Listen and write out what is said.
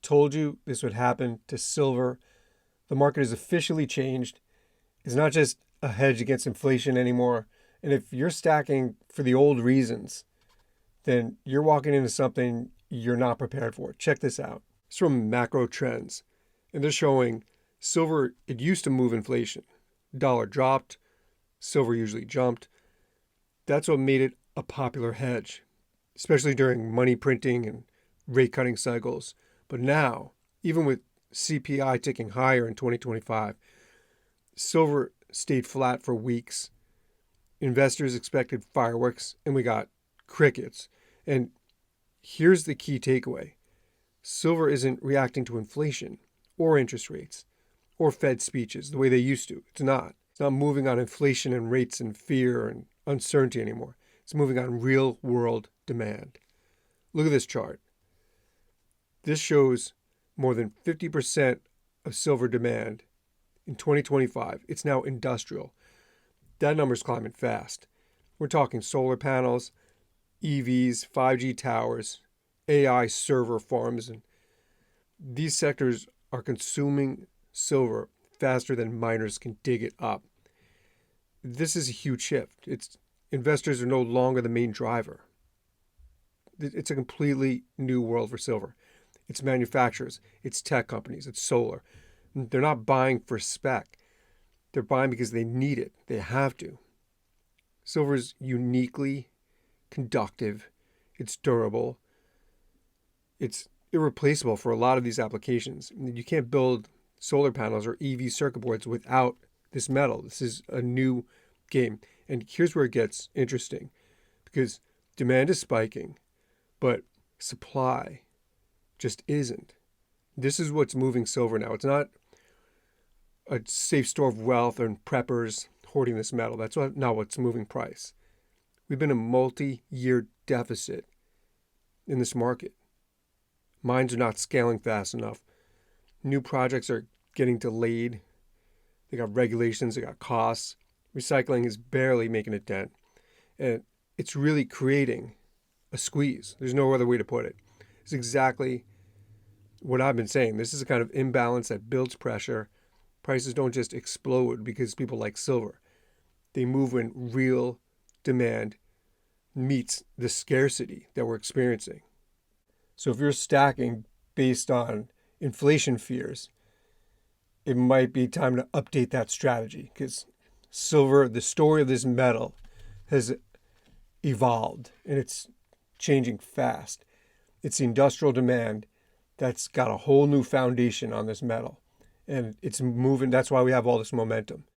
told you this would happen to silver. The market has officially changed. It's not just a hedge against inflation anymore. And if you're stacking for the old reasons, then you're walking into something you're not prepared for. Check this out. It's from Macro Trends. And they're showing silver, it used to move inflation. Dollar dropped, silver usually jumped. That's what made it a popular hedge, especially during money printing and rate cutting cycles. But now, even with CPI ticking higher in 2025, silver stayed flat for weeks. Investors expected fireworks, and we got crickets. And here's the key takeaway. Silver isn't reacting to inflation or interest rates or Fed speeches the way they used to. It's not. It's not moving on inflation and rates and fear and uncertainty anymore. It's moving on real world demand. Look at this chart. This shows more than 50% of silver demand in 2025. It's now industrial. That number's climbing fast. We're talking solar panels, EVs, 5G towers, AI server farms, and these sectors are consuming silver faster than miners can dig it up. This is a huge shift. Investors are no longer the main driver. It's a completely new world for silver. It's manufacturers, it's tech companies, it's solar. They're not buying for spec. They're buying because they need it. They have to. Silver is uniquely conductive. It's durable. It's irreplaceable for a lot of these applications. You can't build solar panels or EV circuit boards without this metal. This is a new game. And here's where it gets interesting, because demand is spiking, but supply just isn't. This is what's moving silver now. It's not a safe store of wealth and preppers hoarding this metal. That's not what's moving price. We've been in a multi-year deficit in this market. Mines are not scaling fast enough. New projects are getting delayed. They got regulations, they got costs. Recycling is barely making a dent. And it's really creating a squeeze. There's no other way to put it. It's exactly what I've been saying. This is a kind of imbalance that builds pressure. Prices don't just explode because people like silver. They move when real demand meets the scarcity that we're experiencing. So if you're stacking based on inflation fears, it might be time to update that strategy, because silver, the story of this metal, has evolved and it's changing fast. It's the industrial demand that's got a whole new foundation on this metal, and it's moving. That's why we have all this momentum.